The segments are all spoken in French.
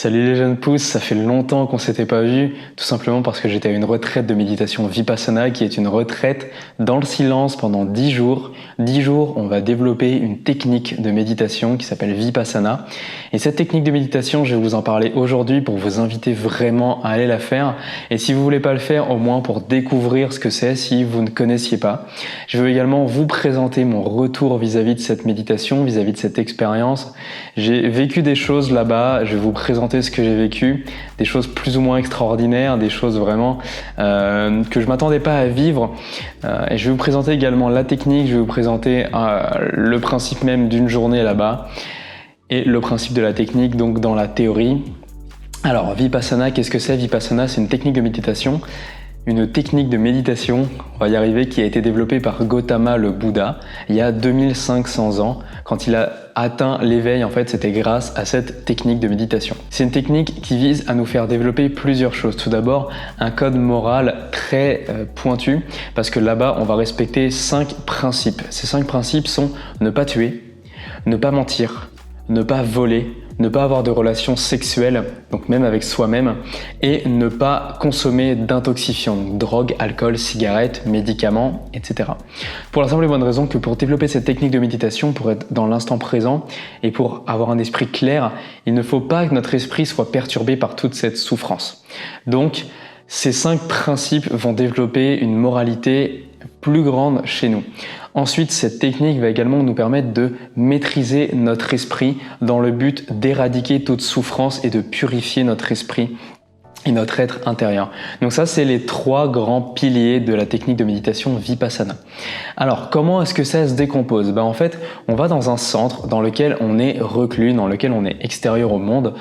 Salut les jeunes pousses, ça fait longtemps qu'on s'était pas vus, tout simplement parce que j'étais à une retraite de méditation Vipassana qui est une retraite dans le silence pendant 10 jours. 10 jours, on va développer une technique de méditation qui s'appelle Vipassana. Et cette technique de méditation, je vais vous en parler aujourd'hui pour vous inviter vraiment à aller la faire. Et si vous voulez pas le faire, au moins pour découvrir ce que c'est si vous ne connaissiez pas. Je veux également vous présenter mon retour vis-à-vis de cette méditation, vis-à-vis de cette expérience. J'ai vécu des choses là-bas, je vais vous présenter ce que j'ai vécu, des choses plus ou moins extraordinaires, des choses vraiment que je m'attendais pas à vivre. Et je vais vous présenter également la technique, je vais vous présenter le principe même d'une journée là-bas et le principe de la technique donc dans la théorie. Alors Vipassana, qu'est-ce que c'est? Vipassana, c'est une technique de méditation. Une technique de méditation, on va y arriver, qui a été développée par Gautama le Bouddha il y a 2500 ans. Quand il a atteint l'éveil, en fait, c'était grâce à cette technique de méditation. C'est une technique qui vise à nous faire développer plusieurs choses. Tout d'abord, un code moral très pointu, parce que là-bas, on va respecter 5 principes. Ces 5 principes sont ne pas tuer, ne pas mentir, ne pas voler, ne pas avoir de relations sexuelles, donc même avec soi-même, et ne pas consommer d'intoxifiants, donc drogue, alcool, cigarettes, médicaments, etc. Pour la simple et bonne raison que pour développer cette technique de méditation, pour être dans l'instant présent et pour avoir un esprit clair, il ne faut pas que notre esprit soit perturbé par toute cette souffrance. Donc, ces 5 principes vont développer une moralité plus grande chez nous. Ensuite, cette technique va également nous permettre de maîtriser notre esprit dans le but d'éradiquer toute souffrance et de purifier notre esprit et notre être intérieur. Donc ça, c'est les 3 grands piliers de la technique de méditation Vipassana. Alors, comment est-ce que ça se décompose? En fait, on va dans un centre dans lequel on est reclus, dans lequel on est extérieur au monde,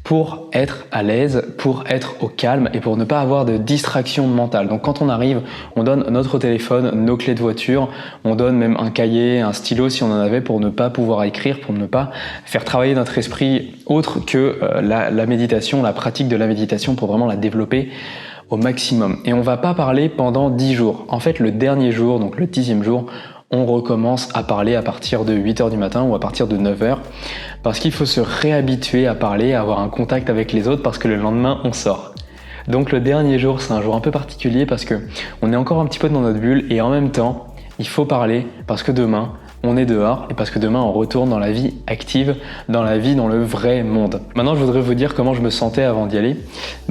pour être à l'aise, pour être au calme et pour ne pas avoir de distraction mentale. Donc quand on arrive, on donne notre téléphone, nos clés de voiture, on donne même un cahier, un stylo si on en avait pour ne pas pouvoir écrire, pour ne pas faire travailler notre esprit autre que la méditation, la pratique de la méditation pour vraiment la développer au maximum. Et on va pas parler pendant 10 jours. En fait, le dernier jour, donc le 10e jour, on recommence à parler à partir de 8h du matin ou à partir de 9h parce qu'il faut se réhabituer à parler, à avoir un contact avec les autres parce que le lendemain, on sort. Donc le dernier jour, c'est un jour un peu particulier parce que on est encore un petit peu dans notre bulle et en même temps, il faut parler parce que demain, on est dehors et parce que demain on retourne dans la vie active, dans la vie dans le vrai monde. Maintenant, je voudrais vous dire comment je me sentais avant d'y aller.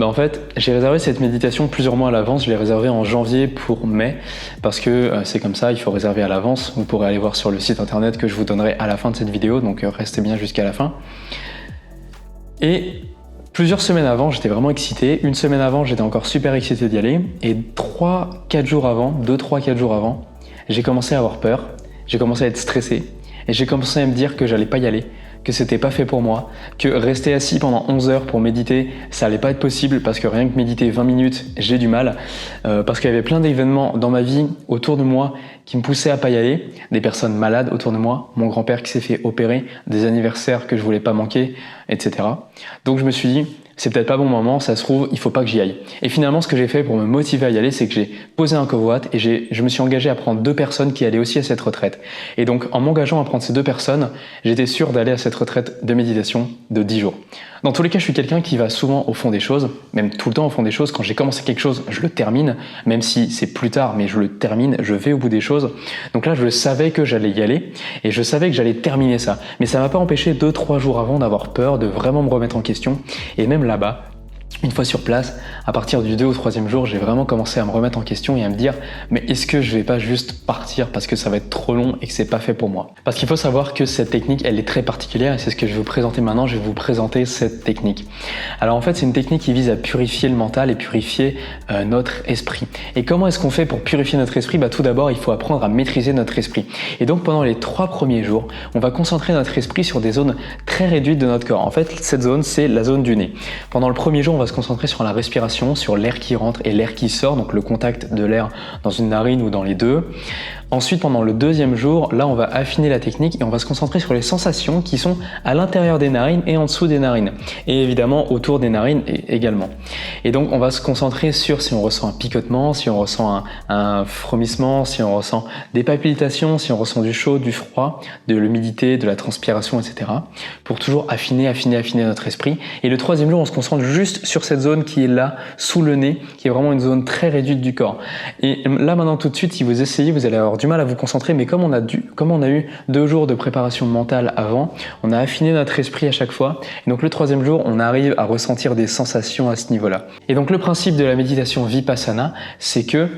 En fait, j'ai réservé cette méditation plusieurs mois à l'avance. Je l'ai réservée en janvier pour mai parce que c'est comme ça, il faut réserver à l'avance. Vous pourrez aller voir sur le site internet que je vous donnerai à la fin de cette vidéo, donc restez bien jusqu'à la fin. Et plusieurs semaines avant, j'étais vraiment excité. Une semaine avant, j'étais encore super excité d'y aller. Et 2-3-4 jours avant, j'ai commencé à avoir peur. J'ai commencé à être stressé et j'ai commencé à me dire que j'allais pas y aller, que c'était pas fait pour moi, que rester assis pendant 11 heures pour méditer, ça allait pas être possible parce que rien que méditer 20 minutes, j'ai du mal, parce qu'il y avait plein d'événements dans ma vie autour de moi qui me poussaient à pas y aller, des personnes malades autour de moi, mon grand-père qui s'est fait opérer, des anniversaires que je voulais pas manquer, etc. Donc je me suis dit, c'est peut-être pas bon moment, ça se trouve, il faut pas que j'y aille. Et finalement, ce que j'ai fait pour me motiver à y aller, c'est que j'ai posé un covoit et je me suis engagé à prendre 2 personnes qui allaient aussi à cette retraite. Et donc, en m'engageant à prendre ces 2 personnes, j'étais sûr d'aller à cette retraite de méditation de 10 jours. Dans tous les cas, je suis quelqu'un qui va souvent au fond des choses, même tout le temps au fond des choses. Quand j'ai commencé quelque chose, je le termine, même si c'est plus tard, mais je le termine, je vais au bout des choses. Donc là, je savais que j'allais y aller et je savais que j'allais terminer ça. Mais ça m'a pas empêché 2-3 jours avant d'avoir peur, de vraiment me remettre en question. Et même là-bas, une fois sur place, à partir du 2 ou 3e jour, j'ai vraiment commencé à me remettre en question et à me dire mais est-ce que je vais pas juste partir parce que ça va être trop long et que c'est pas fait pour moi? Parce qu'il faut savoir que cette technique, elle est très particulière et c'est ce que je vais vous présenter maintenant. Je vais vous présenter cette technique. Alors en fait, c'est une technique qui vise à purifier le mental et purifier notre esprit. Et comment est-ce qu'on fait pour purifier notre esprit? Tout d'abord, il faut apprendre à maîtriser notre esprit. Et donc pendant les 3 premiers jours, on va concentrer notre esprit sur des zones très réduites de notre corps. En fait, cette zone, c'est la zone du nez. Pendant le premier jour, on va se concentrer sur la respiration, sur l'air qui rentre et l'air qui sort, donc le contact de l'air dans une narine ou dans les deux. Ensuite, pendant le deuxième jour, là, on va affiner la technique et on va se concentrer sur les sensations qui sont à l'intérieur des narines et en dessous des narines. Et évidemment, autour des narines également. Et donc, on va se concentrer sur si on ressent un picotement, si on ressent un frémissement, si on ressent des palpitations, si on ressent du chaud, du froid, de l'humidité, de la transpiration, etc. Pour toujours affiner notre esprit. Et le troisième jour, on se concentre juste sur cette zone qui est là, sous le nez, qui est vraiment une zone très réduite du corps. Et là, maintenant, tout de suite, si vous essayez, vous allez avoir du mal à vous concentrer, mais comme on a eu 2 jours de préparation mentale avant, on a affiné notre esprit à chaque fois. Et donc le troisième jour, on arrive à ressentir des sensations à ce niveau-là. Et donc le principe de la méditation Vipassana, c'est que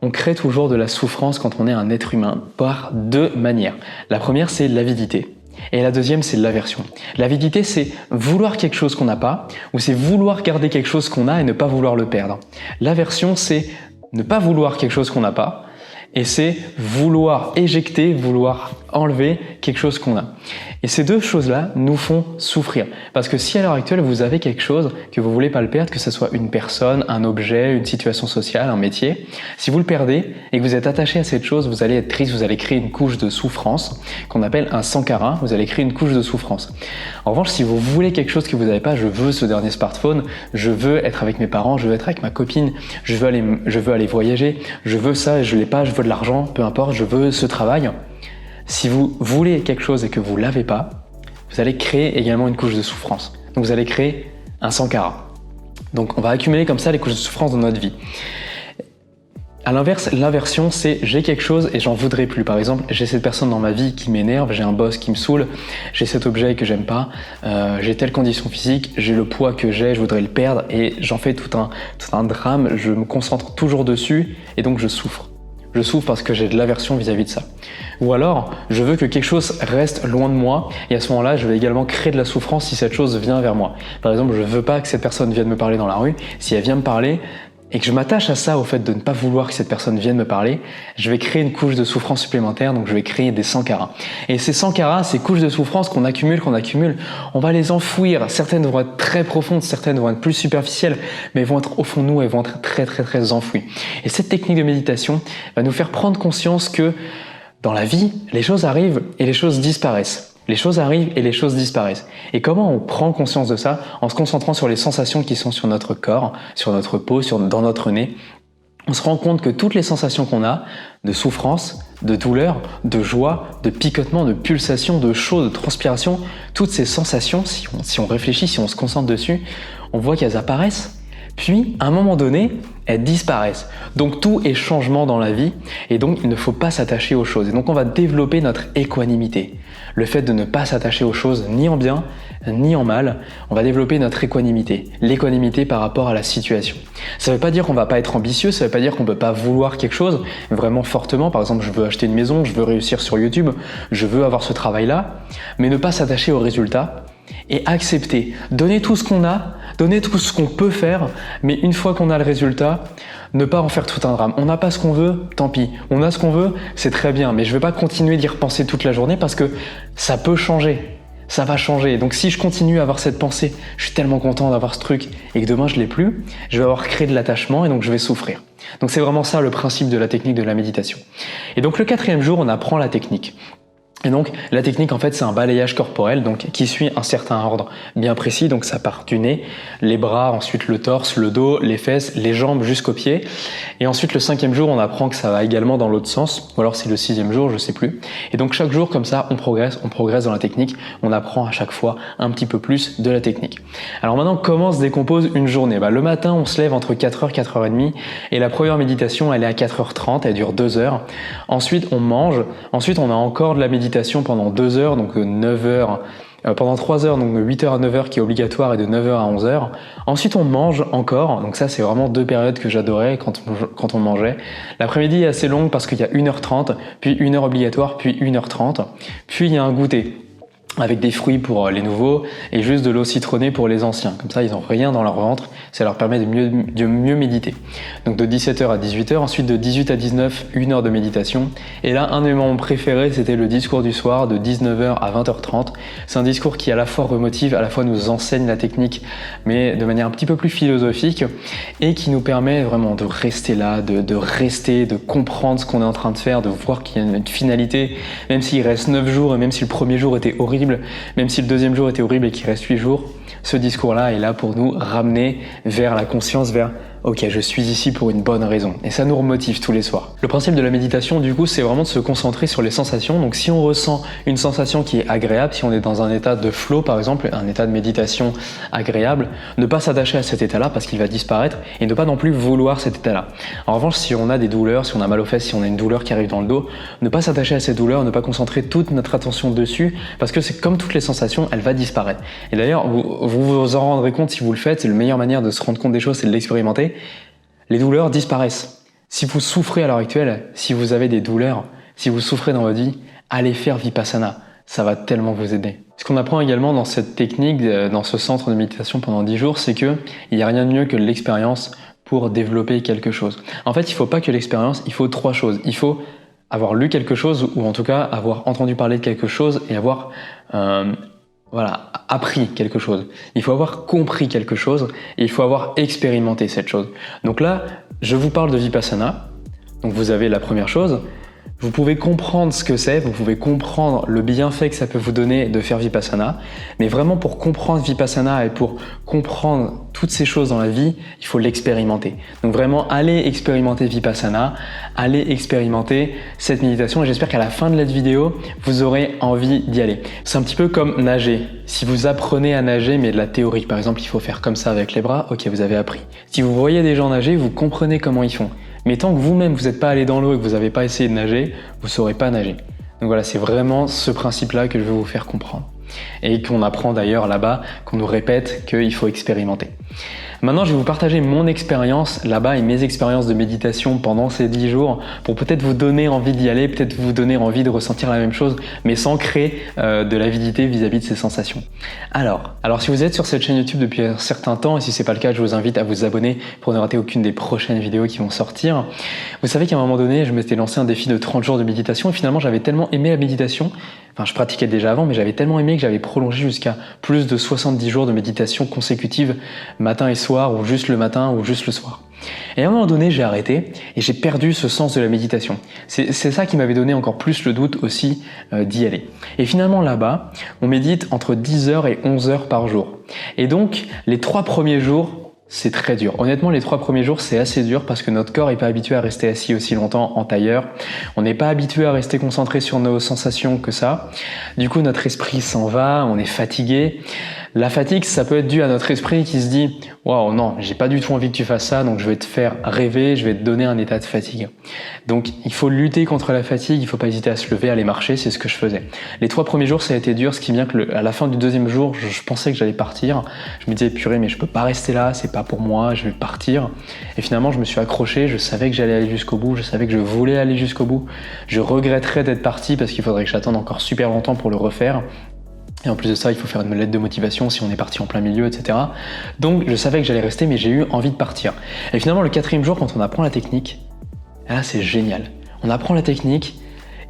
on crée toujours de la souffrance quand on est un être humain par 2 manières. La première, c'est l'avidité. Et la deuxième, c'est l'aversion. L'avidité, c'est vouloir quelque chose qu'on n'a pas, ou c'est vouloir garder quelque chose qu'on a et ne pas vouloir le perdre. L'aversion, c'est ne pas vouloir quelque chose qu'on n'a pas, et c'est vouloir éjecter, vouloir enlever quelque chose qu'on a. Et ces 2 choses-là nous font souffrir. Parce que si à l'heure actuelle, vous avez quelque chose que vous voulez pas le perdre, que ce soit une personne, un objet, une situation sociale, un métier, si vous le perdez et que vous êtes attaché à cette chose, vous allez être triste, vous allez créer une couche de souffrance qu'on appelle un sankara, vous allez créer une couche de souffrance. En revanche, si vous voulez quelque chose que vous n'avez pas, je veux ce dernier smartphone, je veux être avec mes parents, je veux être avec ma copine, je veux aller voyager, je veux ça et je l'ai pas, je veux de l'argent, peu importe, je veux ce travail. Si vous voulez quelque chose et que vous l'avez pas, vous allez créer également une couche de souffrance. Donc vous allez créer un sankara. Donc on va accumuler comme ça les couches de souffrance dans notre vie. À l'inverse, l'inversion, c'est j'ai quelque chose et j'en voudrais plus. Par exemple, j'ai cette personne dans ma vie qui m'énerve, j'ai un boss qui me saoule, j'ai cet objet que j'aime pas, j'ai telle condition physique, j'ai le poids que j'ai, je voudrais le perdre et j'en fais tout un drame, je me concentre toujours dessus et donc je souffre. Je souffre parce que j'ai de l'aversion vis-à-vis de ça. Ou alors, je veux que quelque chose reste loin de moi et à ce moment-là, je vais également créer de la souffrance si cette chose vient vers moi. Par exemple, je veux pas que cette personne vienne me parler dans la rue. Si elle vient me parler et que je m'attache à ça, au fait de ne pas vouloir que cette personne vienne me parler, je vais créer une couche de souffrance supplémentaire, donc je vais créer des sankaras. Et ces sankaras, ces couches de souffrance qu'on accumule, on va les enfouir. Certaines vont être très profondes, certaines vont être plus superficielles, mais elles vont être au fond de nous, elles vont être très très très enfouies. Et cette technique de méditation va nous faire prendre conscience que dans la vie, les choses arrivent et les choses disparaissent. Les choses arrivent et les choses disparaissent. Et comment on prend conscience de ça? En se concentrant sur les sensations qui sont sur notre corps, sur notre peau, dans notre nez. On se rend compte que toutes les sensations qu'on a, de souffrance, de douleur, de joie, de picotement, de pulsation, de chaud, de transpiration, toutes ces sensations, si on réfléchit, si on se concentre dessus, on voit qu'elles apparaissent. Puis, à un moment donné, elles disparaissent. Donc tout est changement dans la vie et donc il ne faut pas s'attacher aux choses. Et donc on va développer notre équanimité. Le fait de ne pas s'attacher aux choses ni en bien ni en mal, on va développer notre équanimité. L'équanimité par rapport à la situation. Ça ne veut pas dire qu'on va pas être ambitieux, ça ne veut pas dire qu'on ne peut pas vouloir quelque chose vraiment fortement. Par exemple, je veux acheter une maison, je veux réussir sur YouTube, je veux avoir ce travail-là, mais ne pas s'attacher aux résultats et accepter, donner tout ce qu'on a, donner tout ce qu'on peut faire, mais une fois qu'on a le résultat, ne pas en faire tout un drame. On n'a pas ce qu'on veut, tant pis. On a ce qu'on veut, c'est très bien, mais je ne vais pas continuer d'y repenser toute la journée parce que ça peut changer. Ça va changer. Donc si je continue à avoir cette pensée, je suis tellement content d'avoir ce truc et que demain je l'ai plus, je vais avoir créé de l'attachement et donc je vais souffrir. Donc c'est vraiment ça le principe de la technique de la méditation. Et donc le 4e jour, on apprend la technique. Et donc la technique en fait c'est un balayage corporel donc qui suit un certain ordre bien précis, donc ça part du nez, les bras, ensuite le torse, le dos, les fesses, les jambes jusqu'aux pieds et ensuite le 5e jour on apprend que ça va également dans l'autre sens ou alors c'est le 6e jour je sais plus et donc chaque jour comme ça on progresse dans la technique, on apprend à chaque fois un petit peu plus de la technique. Alors maintenant comment se décompose une journée? Le matin on se lève entre 4h, 4h30 et la première méditation elle est à 4h30, elle dure 2 heures, ensuite on mange, ensuite on a encore de la méditation pendant 2 heures, donc 9 heures, pendant 3 heures, donc de 8h à 9h qui est obligatoire et de 9h à 11h. Ensuite, on mange encore, donc ça c'est vraiment 2 périodes que j'adorais quand on mangeait. L'après-midi est assez longue parce qu'il y a 1h30, puis 1 heure obligatoire, puis 1h30, puis il y a un goûter. avec des fruits pour les nouveaux et juste de l'eau citronnée pour les anciens. Comme ça, ils n'ont rien dans leur ventre, ça leur permet de mieux méditer. Donc de 17h à 18h, ensuite de 18 à 19, 1 heure de méditation. Et là, un de mes moments préférés, c'était le discours du soir de 19h à 20h30. C'est un discours qui à la fois remotive, à la fois nous enseigne la technique, mais de manière un petit peu plus philosophique et qui nous permet vraiment de rester là, de rester, de comprendre ce qu'on est en train de faire, de voir qu'il y a une finalité, même s'il reste 9 jours et même si le premier jour était horrible, même si le deuxième jour était horrible et qu'il reste 8 jours, ce discours-là est là pour nous ramener vers la conscience, vers ok, je suis ici pour une bonne raison. Et ça nous remotive tous les soirs. Le principe de la méditation, du coup, c'est vraiment de se concentrer sur les sensations. Donc si on ressent une sensation qui est agréable, si on est dans un état de flow, par exemple, un état de méditation agréable, ne pas s'attacher à cet état-là parce qu'il va disparaître et ne pas non plus vouloir cet état-là. En revanche, si on a des douleurs, si on a mal aux fesses, si on a une douleur qui arrive dans le dos, ne pas s'attacher à cette douleur, ne pas concentrer toute notre attention dessus parce que c'est comme toutes les sensations, elle va disparaître. Et d'ailleurs, vous vous en rendrez compte si vous le faites, c'est la meilleure manière de se rendre compte des choses, c'est de l'expérimenter. Les douleurs disparaissent. Si vous souffrez à l'heure actuelle, si vous avez des douleurs, si vous souffrez dans votre vie, allez faire Vipassana. Ça va tellement vous aider. Ce qu'on apprend également dans cette technique, dans ce centre de méditation pendant 10 jours, c'est qu'il n'y a rien de mieux que l'expérience pour développer quelque chose. En fait, il ne faut pas que l'expérience, il faut 3 choses. Il faut avoir lu quelque chose, ou en tout cas avoir entendu parler de quelque chose et avoir appris quelque chose. Il faut avoir compris quelque chose et il faut avoir expérimenté cette chose. Donc là, je vous parle de Vipassana. Donc vous avez la première chose. Vous pouvez comprendre ce que c'est, vous pouvez comprendre le bienfait que ça peut vous donner de faire Vipassana. Mais vraiment pour comprendre Vipassana et pour comprendre toutes ces choses dans la vie, il faut l'expérimenter. Donc vraiment, allez expérimenter Vipassana, allez expérimenter cette méditation et j'espère qu'à la fin de la vidéo, vous aurez envie d'y aller. C'est un petit peu comme nager. Si vous apprenez à nager, mais de la théorie, par exemple, il faut faire comme ça avec les bras, ok, vous avez appris. Si vous voyez des gens nager, vous comprenez comment ils font. Mais tant que vous-même, vous n'êtes pas allé dans l'eau et que vous n'avez pas essayé de nager, vous ne saurez pas nager. Donc voilà, c'est vraiment ce principe-là que je veux vous faire comprendre. Et qu'on apprend d'ailleurs là-bas, qu'on nous répète qu'il faut expérimenter. Maintenant, je vais vous partager mon expérience là-bas et mes expériences de méditation pendant ces 10 jours pour peut-être vous donner envie d'y aller, peut-être vous donner envie de ressentir la même chose, mais sans créer de l'avidité vis-à-vis de ces sensations. Alors, si vous êtes sur cette chaîne YouTube depuis un certain temps, et si c'est pas le cas, je vous invite à vous abonner pour ne rater aucune des prochaines vidéos qui vont sortir. Vous savez qu'à un moment donné, je m'étais lancé un défi de 30 jours de méditation et finalement, j'avais tellement aimé la méditation, enfin je pratiquais déjà avant, mais j'avais tellement aimé que j'avais prolongé jusqu'à plus de 70 jours de méditation consécutive, matin et soir, ou juste le matin, ou juste le soir. Et à un moment donné, j'ai arrêté et j'ai perdu ce sens de la méditation. C'est ça qui m'avait donné encore plus le doute aussi d'y aller. Et finalement là-bas, on médite entre 10 heures et 11 heures par jour. Et donc, les 3 premiers jours, c'est très dur. Honnêtement, les 3 premiers jours, c'est assez dur parce que notre corps n'est pas habitué à rester assis aussi longtemps en tailleur. On n'est pas habitué à rester concentré sur nos sensations que ça. Du coup, notre esprit s'en va, on est fatigué. La fatigue, ça peut être dû à notre esprit qui se dit « Waouh, non, j'ai pas du tout envie que tu fasses ça, donc je vais te faire rêver, je vais te donner un état de fatigue. » Donc, il faut lutter contre la fatigue, il faut pas hésiter à se lever, à aller marcher, c'est ce que je faisais. Les 3 premiers jours, ça a été dur, ce qui vient que à la fin du 2e jour, je pensais que j'allais partir. Je me disais « Purée, mais je peux pas rester là, c'est pas pour moi, je vais partir. » Et finalement, je me suis accroché, je savais que j'allais aller jusqu'au bout, je savais que je voulais aller jusqu'au bout. Je regretterais d'être parti parce qu'il faudrait que j'attende encore super longtemps pour le refaire. Et en plus de ça, il faut faire une lettre de motivation si on est parti en plein milieu, etc. Donc, je savais que j'allais rester, mais j'ai eu envie de partir. Et finalement, le 4e jour, quand on apprend la technique, là, c'est génial. On apprend la technique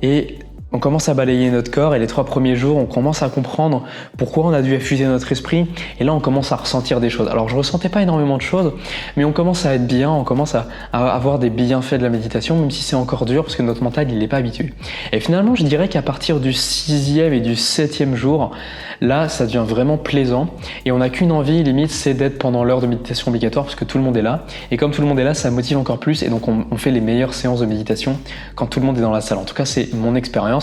et on commence à balayer notre corps et les 3 premiers jours, on commence à comprendre pourquoi on a dû affuser notre esprit et là, on commence à ressentir des choses. Alors, je ressentais pas énormément de choses, mais on commence à être bien, on commence à avoir des bienfaits de la méditation, même si c'est encore dur parce que notre mental, il n'est pas habitué. Et finalement, je dirais qu'à partir du 6e et du 7e jour, là, ça devient vraiment plaisant et on n'a qu'une envie, limite, c'est d'être pendant l'heure de méditation obligatoire parce que tout le monde est là. Et comme tout le monde est là, ça motive encore plus et donc on fait les meilleures séances de méditation quand tout le monde est dans la salle. En tout cas, c'est mon expérience.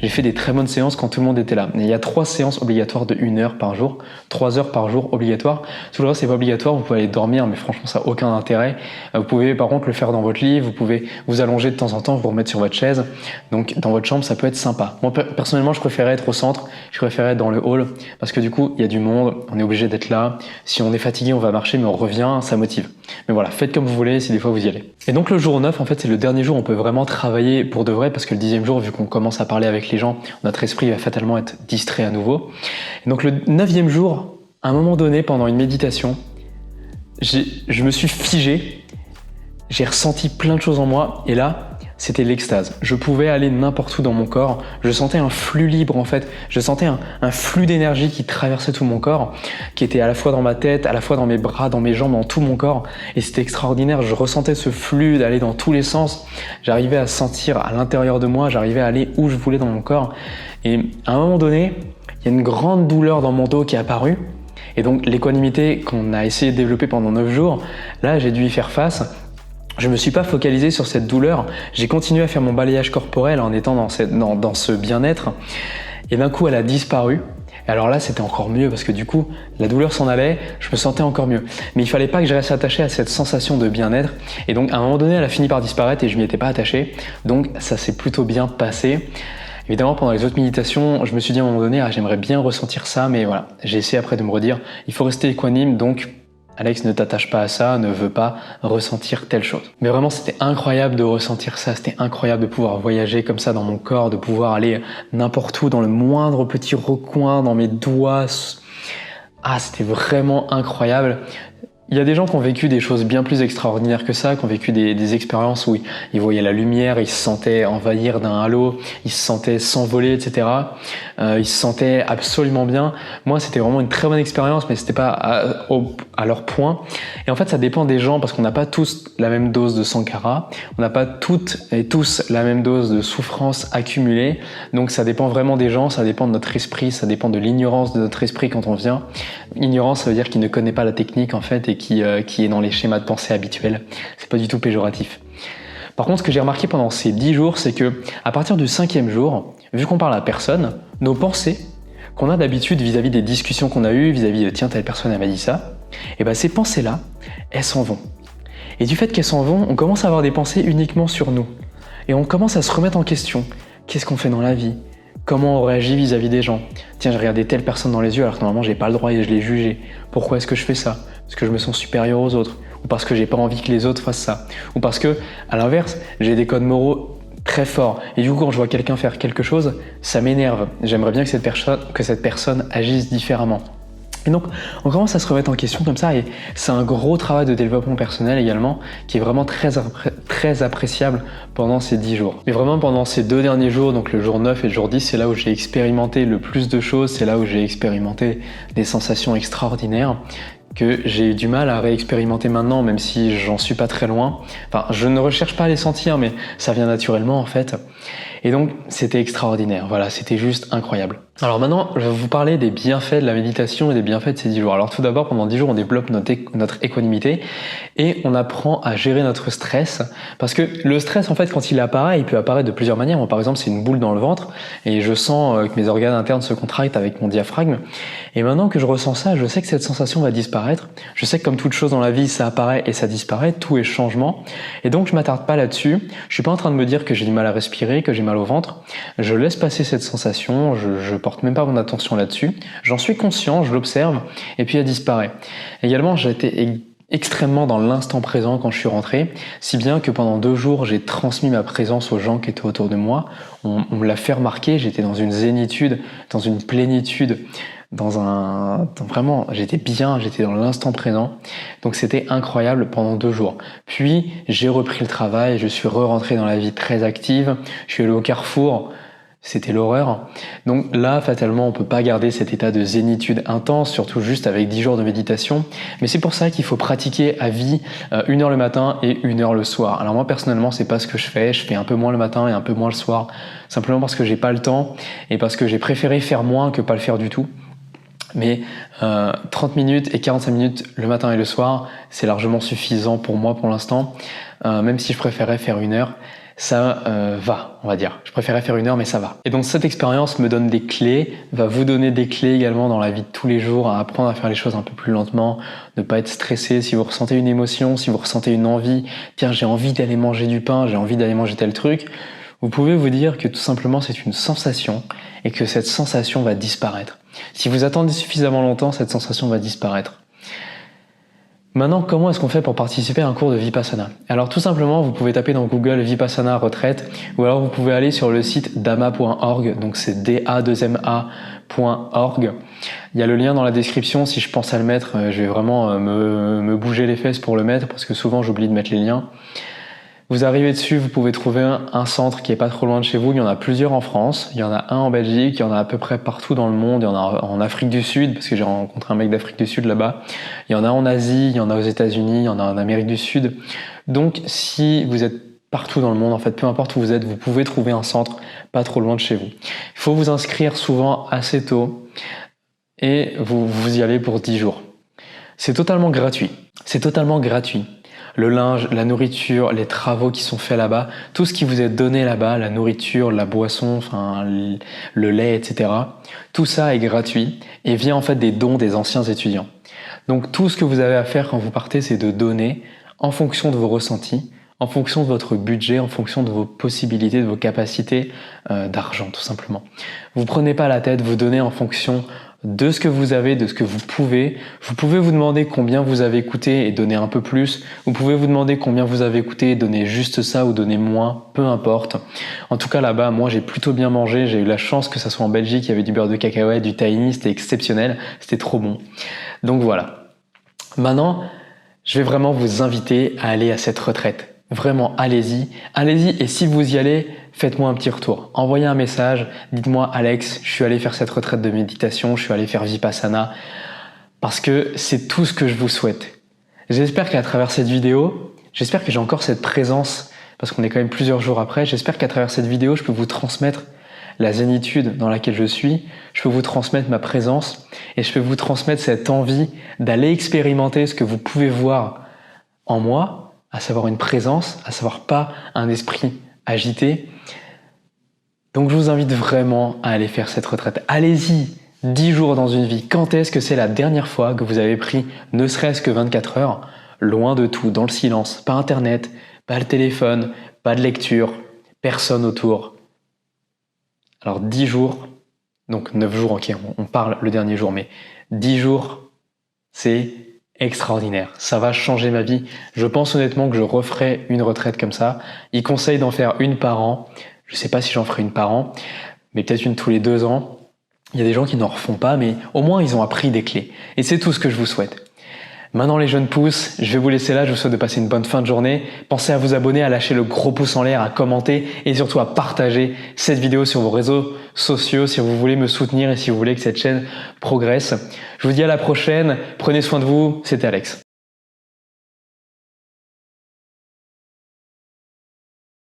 J'ai fait des très bonnes séances quand tout le monde était là. Et il y a 3 séances obligatoires de 1 heure par jour, 3 heures par jour obligatoires. Tout le reste, c'est pas obligatoire, vous pouvez aller dormir, mais franchement, ça n'a aucun intérêt. Vous pouvez par contre le faire dans votre lit, vous pouvez vous allonger de temps en temps, vous remettre sur votre chaise. Donc dans votre chambre, ça peut être sympa. Moi, personnellement, je préférais être au centre, je préférais être dans le hall, parce que du coup, il y a du monde, on est obligé d'être là. Si on est fatigué, on va marcher, mais on revient, ça motive. Mais voilà, faites comme vous voulez si des fois vous y allez. Et donc le jour 9, en fait, c'est le dernier jour où on peut vraiment travailler pour de vrai, parce que le 10e jour, vu qu'on commence à parler avec les gens, notre esprit va fatalement être distrait à nouveau. Et donc le 9e jour, à un moment donné, pendant une méditation, je me suis figé, j'ai ressenti plein de choses en moi, et là, c'était l'extase. Je pouvais aller n'importe où dans mon corps. Je sentais un flux libre en fait. Je sentais un flux d'énergie qui traversait tout mon corps, qui était à la fois dans ma tête, à la fois dans mes bras, dans mes jambes, dans tout mon corps. Et c'était extraordinaire. Je ressentais ce flux d'aller dans tous les sens. J'arrivais à sentir à l'intérieur de moi. J'arrivais à aller où je voulais dans mon corps. Et à un moment donné, il y a une grande douleur dans mon dos qui est apparue. Et donc l'équanimité qu'on a essayé de développer pendant 9 jours, là j'ai dû y faire face. Je ne me suis pas focalisé sur cette douleur, j'ai continué à faire mon balayage corporel en étant dans ce bien-être, et d'un coup elle a disparu. Et alors là c'était encore mieux parce que du coup la douleur s'en allait, je me sentais encore mieux. Mais il fallait pas que je reste attaché à cette sensation de bien-être, et donc à un moment donné elle a fini par disparaître et je m'y étais pas attaché, donc ça s'est plutôt bien passé. Évidemment, pendant les autres méditations, je me suis dit à un moment donné, j'aimerais bien ressentir ça, mais voilà, j'ai essayé après de me redire, il faut rester équanime, donc Alex, ne t'attache pas à ça, ne veut pas ressentir telle chose. Mais vraiment, c'était incroyable de ressentir ça, c'était incroyable de pouvoir voyager comme ça dans mon corps, de pouvoir aller n'importe où, dans le moindre petit recoin, dans mes doigts. C'était vraiment incroyable. Il y a des gens qui ont vécu des choses bien plus extraordinaires que ça, qui ont vécu des expériences où ils voyaient la lumière, ils se sentaient envahir d'un halo, ils se sentaient s'envoler, etc. Ils se sentaient absolument bien. Moi, c'était vraiment une très bonne expérience, mais c'était pas à leur point. Et en fait, ça dépend des gens, parce qu'on n'a pas tous la même dose de Sankara, on n'a pas toutes et tous la même dose de souffrance accumulée. Donc ça dépend vraiment des gens, ça dépend de notre esprit, ça dépend de l'ignorance de notre esprit quand on vient. Ignorance, ça veut dire qu'il ne connaît pas la technique en fait, et qui est dans les schémas de pensée habituels. C'est pas du tout péjoratif. Par contre, ce que j'ai remarqué pendant ces 10 jours, c'est que à partir du 5e jour, vu qu'on parle à personne, nos pensées qu'on a d'habitude vis-à-vis des discussions qu'on a eues, vis-à-vis de tiens, telle personne elle m'a dit ça, et ben ces pensées-là, elles s'en vont. Et du fait qu'elles s'en vont, on commence à avoir des pensées uniquement sur nous. Et on commence à se remettre en question. Qu'est-ce qu'on fait dans la vie ? Comment on réagit vis-à-vis des gens ? Tiens, j'ai regardé telle personne dans les yeux alors que normalement j'ai pas le droit et je l'ai jugé. Pourquoi est-ce que je fais ça ? Parce que je me sens supérieur aux autres, ou parce que j'ai pas envie que les autres fassent ça, ou parce que, à l'inverse, j'ai des codes moraux très forts, et du coup quand je vois quelqu'un faire quelque chose, ça m'énerve. J'aimerais bien que cette personne agisse différemment. Et donc, on commence à se remettre en question comme ça, et c'est un gros travail de développement personnel également, qui est vraiment très appréciable pendant ces 10 jours. Mais vraiment pendant ces 2 derniers jours, donc le jour 9 et le jour 10, c'est là où j'ai expérimenté le plus de choses, c'est là où j'ai expérimenté des sensations extraordinaires, que j'ai eu du mal à réexpérimenter maintenant, même si j'en suis pas très loin. Enfin, je ne recherche pas à les sentir, mais ça vient naturellement en fait. Et donc, c'était extraordinaire. Voilà, c'était juste incroyable. Alors maintenant, je vais vous parler des bienfaits de la méditation et des bienfaits de ces 10 jours. Alors tout d'abord, pendant 10 jours, on développe notre équanimité et on apprend à gérer notre stress. Parce que le stress, en fait, quand il apparaît, il peut apparaître de plusieurs manières. Moi, par exemple, c'est une boule dans le ventre et je sens que mes organes internes se contractent avec mon diaphragme. Et maintenant que je ressens ça, je sais que cette sensation va disparaître. Je sais que comme toute chose dans la vie, ça apparaît et ça disparaît. Tout est changement. Et donc, je m'attarde pas là-dessus. Je suis pas en train de me dire que j'ai du mal à respirer, que j'ai mal au ventre. Je laisse passer cette sensation. Je porte même pas mon attention là-dessus. J'en suis conscient, je l'observe et puis elle disparaît. Également, j'ai été extrêmement dans l'instant présent quand je suis rentré, si bien que pendant 2 jours, j'ai transmis ma présence aux gens qui étaient autour de moi. On me l'a fait remarquer, j'étais dans une zénitude, dans une plénitude, vraiment, j'étais bien, j'étais dans l'instant présent. Donc c'était incroyable pendant 2 jours. Puis, j'ai repris le travail, je suis re-rentré dans la vie très active, je suis allé au Carrefour. C'était l'horreur. Donc là, fatalement, on peut pas garder cet état de zénitude intense, surtout juste avec 10 jours de méditation. Mais c'est pour ça qu'il faut pratiquer à vie 1 heure le matin et 1 heure le soir. Alors moi, personnellement, c'est pas ce que je fais. Je fais un peu moins le matin et un peu moins le soir. Simplement parce que j'ai pas le temps et parce que j'ai préféré faire moins que pas le faire du tout. Mais 30 minutes et 45 minutes le matin et le soir, c'est largement suffisant pour moi pour l'instant. Même si je préférais faire 1 heure. Ça va, on va dire. Je préférais faire 1 heure, mais ça va. Et donc cette expérience me donne des clés, va vous donner des clés également dans la vie de tous les jours, à apprendre à faire les choses un peu plus lentement, ne pas être stressé. Si vous ressentez une émotion, si vous ressentez une envie, tiens, j'ai envie d'aller manger du pain, j'ai envie d'aller manger tel truc, vous pouvez vous dire que tout simplement c'est une sensation et que cette sensation va disparaître. Si vous attendez suffisamment longtemps, cette sensation va disparaître. Maintenant, comment est-ce qu'on fait pour participer à un cours de Vipassana? Alors tout simplement, vous pouvez taper dans Google Vipassana retraite ou alors vous pouvez aller sur le site dhamma.org, donc c'est DA2MA.org. Il y a le lien dans la description, si je pense à le mettre, je vais vraiment me bouger les fesses pour le mettre parce que souvent j'oublie de mettre les liens. Vous arrivez dessus, vous pouvez trouver un centre qui est pas trop loin de chez vous. Il y en a plusieurs en France, il y en a un en Belgique, il y en a à peu près partout dans le monde. Il y en a en Afrique du Sud, parce que j'ai rencontré un mec d'Afrique du Sud là-bas. Il y en a en Asie, il y en a aux États-Unis, il y en a en Amérique du Sud. Donc si vous êtes partout dans le monde, en fait, peu importe où vous êtes, vous pouvez trouver un centre pas trop loin de chez vous. Il faut vous inscrire souvent assez tôt et vous y allez pour 10 jours. C'est totalement gratuit. C'est totalement gratuit. Le linge, la nourriture, les travaux qui sont faits là-bas, tout ce qui vous est donné là-bas, la nourriture, la boisson, enfin le lait, etc. Tout ça est gratuit et vient en fait des dons des anciens étudiants. Donc tout ce que vous avez à faire quand vous partez, c'est de donner en fonction de vos ressentis, en fonction de votre budget, en fonction de vos possibilités, de vos capacités d'argent tout simplement. Vous prenez pas la tête, vous donnez en fonction de ce que vous avez, de ce que vous pouvez. Vous pouvez vous demander combien vous avez coûté et donner un peu plus. Vous pouvez vous demander combien vous avez coûté et donner juste ça ou donner moins, peu importe. En tout cas là-bas, moi j'ai plutôt bien mangé. J'ai eu la chance que ça soit en Belgique, il y avait du beurre de cacahuète, du tahini, c'était exceptionnel, c'était trop bon. Donc voilà. Maintenant, je vais vraiment vous inviter à aller à cette retraite. Vraiment, allez-y. Allez-y et si vous y allez, faites-moi un petit retour. Envoyez un message, dites-moi Alex, je suis allé faire cette retraite de méditation, je suis allé faire Vipassana parce que c'est tout ce que je vous souhaite. J'espère qu'à travers cette vidéo, j'espère que j'ai encore cette présence parce qu'on est quand même plusieurs jours après, j'espère qu'à travers cette vidéo, je peux vous transmettre la zénitude dans laquelle je suis, je peux vous transmettre ma présence et je peux vous transmettre cette envie d'aller expérimenter ce que vous pouvez voir en moi, à savoir une présence, à savoir pas un esprit agité. Donc je vous invite vraiment à aller faire cette retraite. Allez-y, 10 jours dans une vie. Quand est-ce que c'est la dernière fois que vous avez pris ne serait-ce que 24 heures, loin de tout, dans le silence, pas internet, pas le téléphone, pas de lecture, personne autour. Alors 10 jours, donc 9 jours, ok, on parle le dernier jour, mais 10 jours, c'est extraordinaire. Ça va changer ma vie. Je pense honnêtement que je referai une retraite comme ça. Ils conseillent d'en faire une par an. Je sais pas si j'en ferai une par an, mais peut-être une tous les 2 ans. Il y a des gens qui n'en refont pas, mais au moins ils ont appris des clés. Et c'est tout ce que je vous souhaite. Maintenant les jeunes pousses, je vais vous laisser là, je vous souhaite de passer une bonne fin de journée. Pensez à vous abonner, à lâcher le gros pouce en l'air, à commenter et surtout à partager cette vidéo sur vos réseaux sociaux si vous voulez me soutenir et si vous voulez que cette chaîne progresse. Je vous dis à la prochaine, prenez soin de vous, c'était Alex.